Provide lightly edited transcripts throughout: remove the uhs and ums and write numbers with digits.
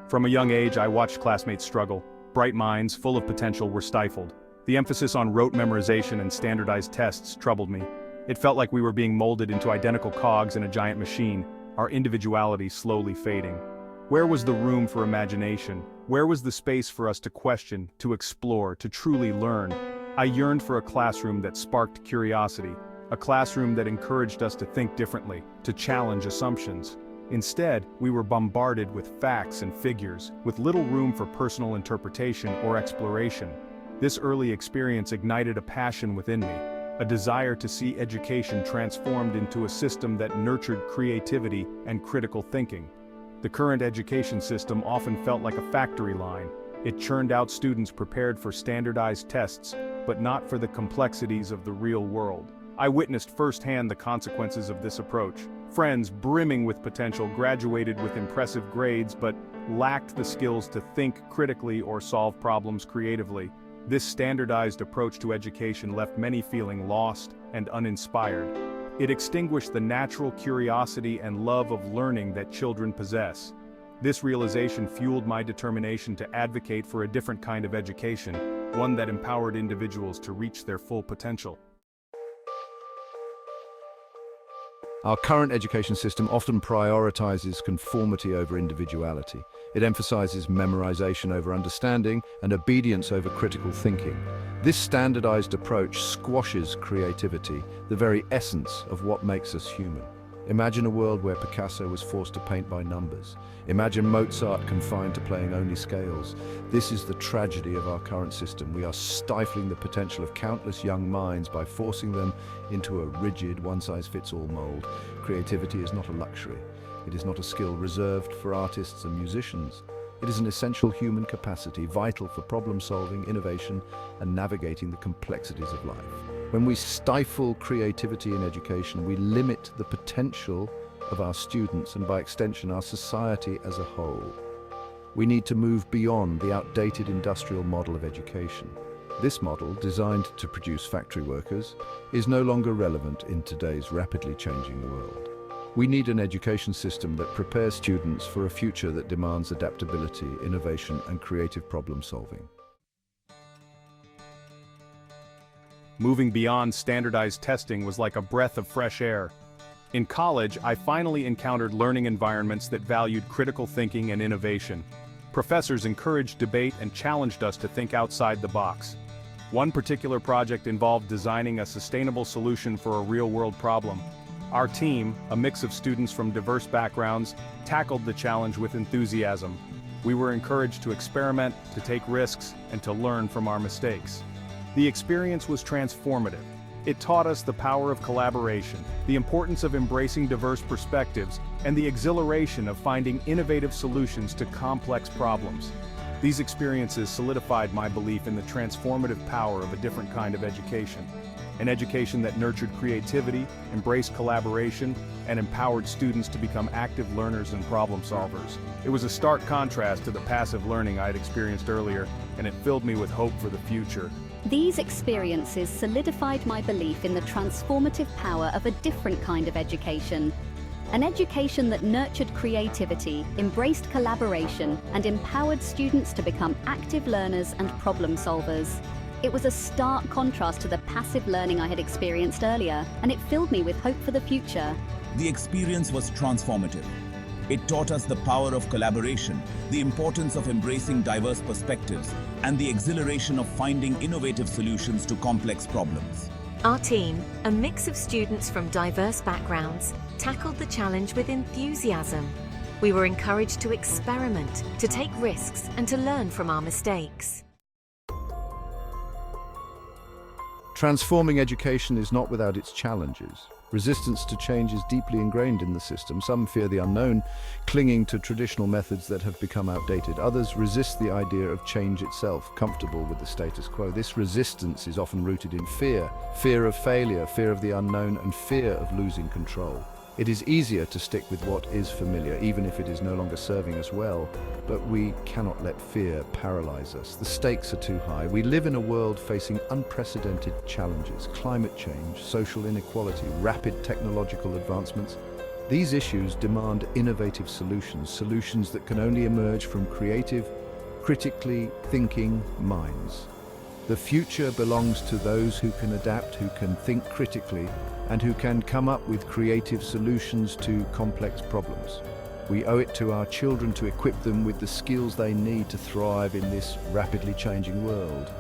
From a young age, I watched classmates struggle. Bright minds, full of potential, were stifled. The emphasis on rote memorization and standardized tests troubled me. It felt like we were being molded into identical cogs in a giant machine, our individuality slowly fading. Where was the room for imagination? Where was the space for us to question, to explore, to truly learn? I yearned for a classroom that sparked curiosity, a classroom that encouraged us to think differently, to challenge assumptions. Instead, we were bombarded with facts and figures, with little room for personal interpretation or exploration. This early experience ignited a passion within me, a desire to see education transformed into a system that nurtured creativity and critical thinking. The current education system often felt like a factory line. It churned out students prepared for standardized tests, but not for the complexities of the real world. I witnessed firsthand the consequences of this approach. Friends brimming with potential graduated with impressive grades but lacked the skills to think critically or solve problems creatively. This standardized approach to education left many feeling lost and uninspired. It extinguished the natural curiosity and love of learning that children possess. This realization fueled my determination to advocate for a different kind of education, one that empowered individuals to reach their full potential. Our current education system often prioritizes conformity over individuality. It emphasizes memorization over understanding and obedience over critical thinking. This standardized approach squashes creativity, the very essence of what makes us human. Imagine a world where Picasso was forced to paint by numbers. Imagine Mozart confined to playing only scales. This is the tragedy of our current system. We are stifling the potential of countless young minds by forcing them into a rigid, one-size-fits-all mold. Creativity is not a luxury. It is not a skill reserved for artists and musicians. It is an essential human capacity, vital for problem-solving, innovation, and navigating the complexities of life. When we stifle creativity in education, we limit the potential of our students and, by extension, our society as a whole. We need to move beyond the outdated industrial model of education. This model, designed to produce factory workers, is no longer relevant in today's rapidly changing world. We need an education system that prepares students for a future that demands adaptability, innovation, and creative problem-solving. Moving beyond standardized testing was like a breath of fresh air. In college, I finally encountered learning environments that valued critical thinking and innovation. Professors encouraged debate and challenged us to think outside the box. One particular project involved designing a sustainable solution for a real-world problem. Our team, a mix of students from diverse backgrounds, tackled the challenge with enthusiasm. We were encouraged to experiment, to take risks, and to learn from our mistakes. The experience was transformative. It taught us the power of collaboration, the importance of embracing diverse perspectives, and the exhilaration of finding innovative solutions to complex problems. These experiences solidified my belief in the transformative power of a different kind of education. An education that nurtured creativity, embraced collaboration, and empowered students to become active learners and problem solvers. It was a stark contrast to the passive learning I had experienced earlier, and it filled me with hope for the future. These experiences solidified my belief in the transformative power of a different kind of education. An education that nurtured creativity, embraced collaboration, and empowered students to become active learners and problem solvers. It was a stark contrast to the passive learning I had experienced earlier, and it filled me with hope for the future. The experience was transformative. It taught us the power of collaboration, the importance of embracing diverse perspectives, and the exhilaration of finding innovative solutions to complex problems. Our team, a mix of students from diverse backgrounds, tackled the challenge with enthusiasm. We were encouraged to experiment, to take risks, and to learn from our mistakes. Transforming education is not without its challenges. Resistance to change is deeply ingrained in the system. Some fear the unknown, clinging to traditional methods that have become outdated. Others resist the idea of change itself, comfortable with the status quo. This resistance is often rooted in fear, fear of failure, fear of the unknown, and fear of losing control. It is easier to stick with what is familiar, even if it is no longer serving us well. But we cannot let fear paralyze us. The stakes are too high. We live in a world facing unprecedented challenges: climate change, social inequality, rapid technological advancements. These issues demand innovative solutions, solutions that can only emerge from creative, critically thinking minds. The future belongs to those who can adapt, who can think critically, and who can come up with creative solutions to complex problems. We owe it to our children to equip them with the skills they need to thrive in this rapidly changing world.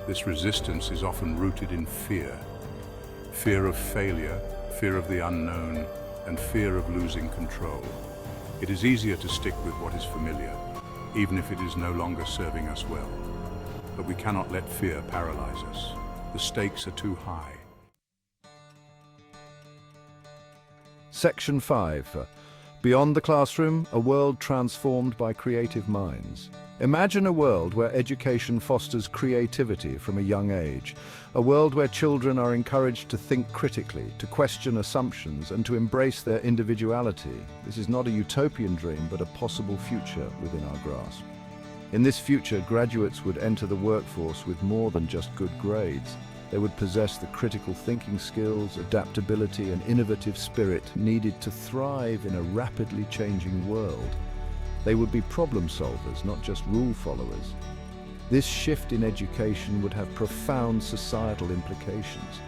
This resistance is often rooted in fear. Fear of failure, fear of the unknown, and fear of losing control. It is easier to stick with what is familiar, even if it is no longer serving us well. But we cannot let fear paralyze us. The stakes are too high. Section 5. Beyond the classroom, a world transformed by creative minds. Imagine a world where education fosters creativity from a young age, a world where children are encouraged to think critically, to question assumptions, and to embrace their individuality. This is not a utopian dream, but a possible future within our grasp. In this future, graduates would enter the workforce with more than just good grades. They would possess the critical thinking skills, adaptability, and innovative spirit needed to thrive in a rapidly changing world. They would be problem solvers, not just rule followers. This shift in education would have profound societal implications.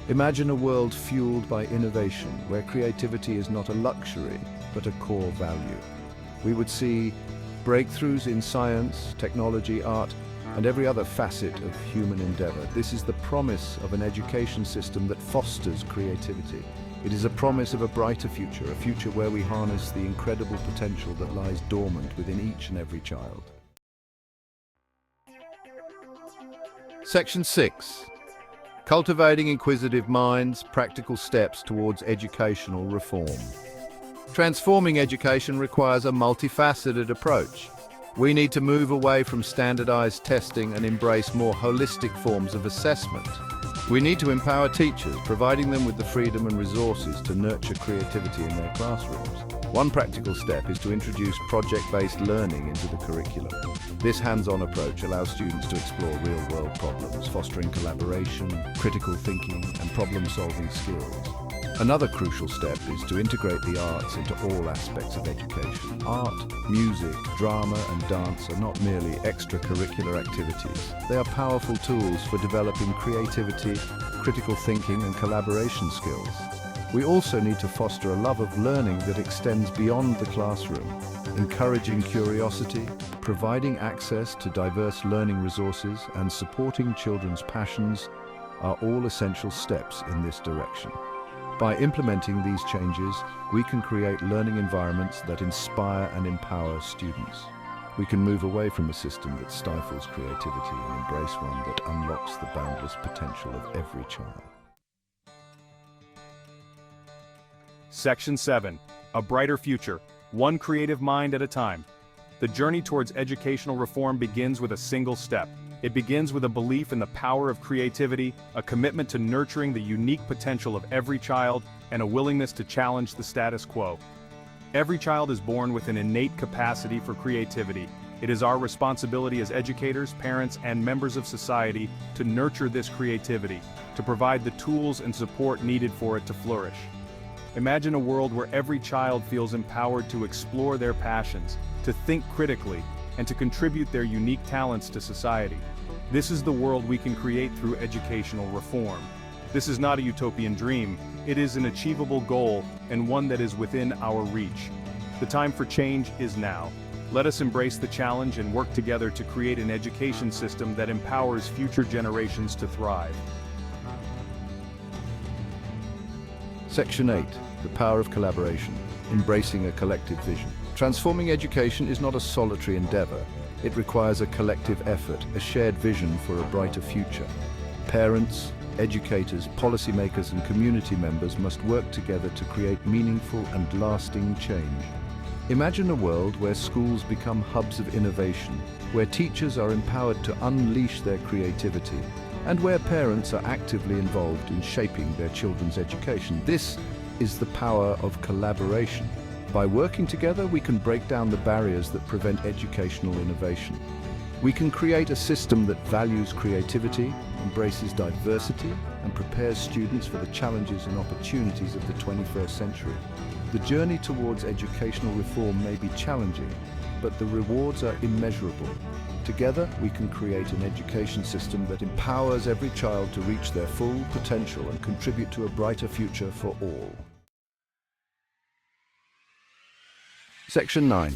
Imagine a world fueled by innovation, where creativity is not a luxury, but a core value. We would see breakthroughs in science, technology, art, and every other facet of human endeavor. This is the promise of an education system that fosters creativity. It is a promise of a brighter future, a future where we harness the incredible potential that lies dormant within each and every child. Section 6. Cultivating inquisitive minds, practical steps towards educational reform. Transforming education requires a multifaceted approach. We need to move away from standardized testing and embrace more holistic forms of assessment. We need to empower teachers, providing them with the freedom and resources to nurture creativity in their classrooms. One practical step is to introduce project-based learning into the curriculum. This hands-on approach allows students to explore real-world problems, fostering collaboration, critical thinking, and problem-solving skills. Another crucial step is to integrate the arts into all aspects of education. Art, music, drama, and dance are not merely extracurricular activities. They are powerful tools for developing creativity, critical thinking, and collaboration skills. We also need to foster a love of learning that extends beyond the classroom, encouraging curiosity, providing access to diverse learning resources, and supporting children's passions are all essential steps in this direction. By implementing these changes, we can create learning environments that inspire and empower students. We can move away from a system that stifles creativity and embrace one that unlocks the boundless potential of every child. Section 7. A brighter future, one creative mind at a time. The journey towards educational reform begins with a single step. It begins with a belief in the power of creativity, a commitment to nurturing the unique potential of every child, and a willingness to challenge the status quo. Every child is born with an innate capacity for creativity. It is our responsibility as educators, parents, and members of society to nurture this creativity, to provide the tools and support needed for it to flourish. Imagine a world where every child feels empowered to explore their passions, to think critically, and to contribute their unique talents to society. This is the world we can create through educational reform. This is not a utopian dream, it is an achievable goal and one that is within our reach. The time for change is now. Let us embrace the challenge and work together to create an education system that empowers future generations to thrive. Section 8. The power of collaboration, embracing a collective vision. Transforming education is not a solitary endeavor. It requires a collective effort, a shared vision for a brighter future. Parents, educators, policymakers, and community members must work together to create meaningful and lasting change. Imagine a world where schools become hubs of innovation, where teachers are empowered to unleash their creativity, and where parents are actively involved in shaping their children's education. This is the power of collaboration. By working together, we can break down the barriers that prevent educational innovation. We can create a system that values creativity, embraces diversity, and prepares students for the challenges and opportunities of the 21st century. The journey towards educational reform may be challenging, but the rewards are immeasurable. Together, we can create an education system that empowers every child to reach their full potential and contribute to a brighter future for all. Section 9.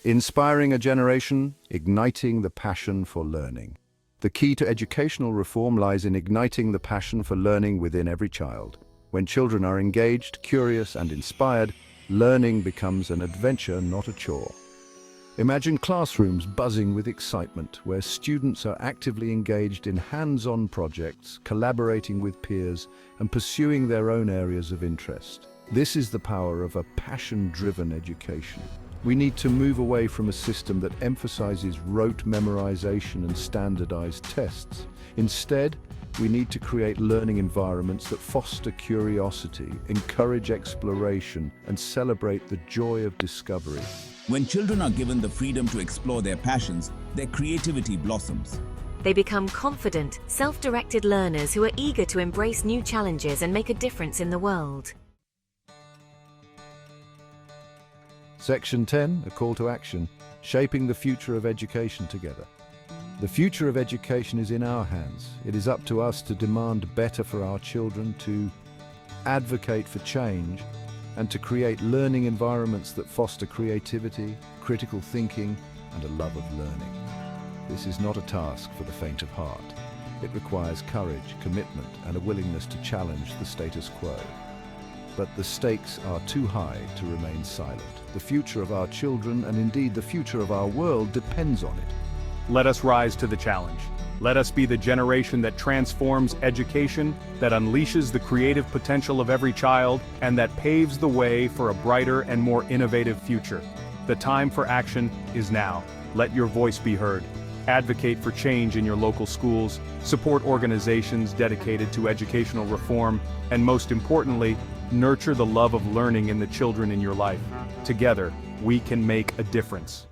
Inspiring a generation, igniting the passion for learning. The key to educational reform lies in igniting the passion for learning within every child. When children are engaged, curious, and inspired, learning becomes an adventure, not a chore. Imagine classrooms buzzing with excitement, where students are actively engaged in hands-on projects, collaborating with peers, and pursuing their own areas of interest. This is the power of a passion-driven education. We need to move away from a system that emphasizes rote memorization and standardized tests. Instead, we need to create learning environments that foster curiosity, encourage exploration, and celebrate the joy of discovery. When children are given the freedom to explore their passions, their creativity blossoms. They become confident, self-directed learners who are eager to embrace new challenges and make a difference in the world. Section 10, a call to action, shaping the future of education together. The future of education is in our hands. It is up to us to demand better for our children, to advocate for change, and to create learning environments that foster creativity, critical thinking, and a love of learning. This is not a task for the faint of heart. It requires courage, commitment, and a willingness to challenge the status quo. But the stakes are too high to remain silent. The future of our children, and indeed the future of our world, depends on it. Let us rise to the challenge. Let us be the generation that transforms education, that unleashes the creative potential of every child, and that paves the way for a brighter and more innovative future. The time for action is now. Let your voice be heard. Advocate for change in your local schools, support organizations dedicated to educational reform, and most importantly, nurture the love of learning in the children in your life. Together, we can make a difference.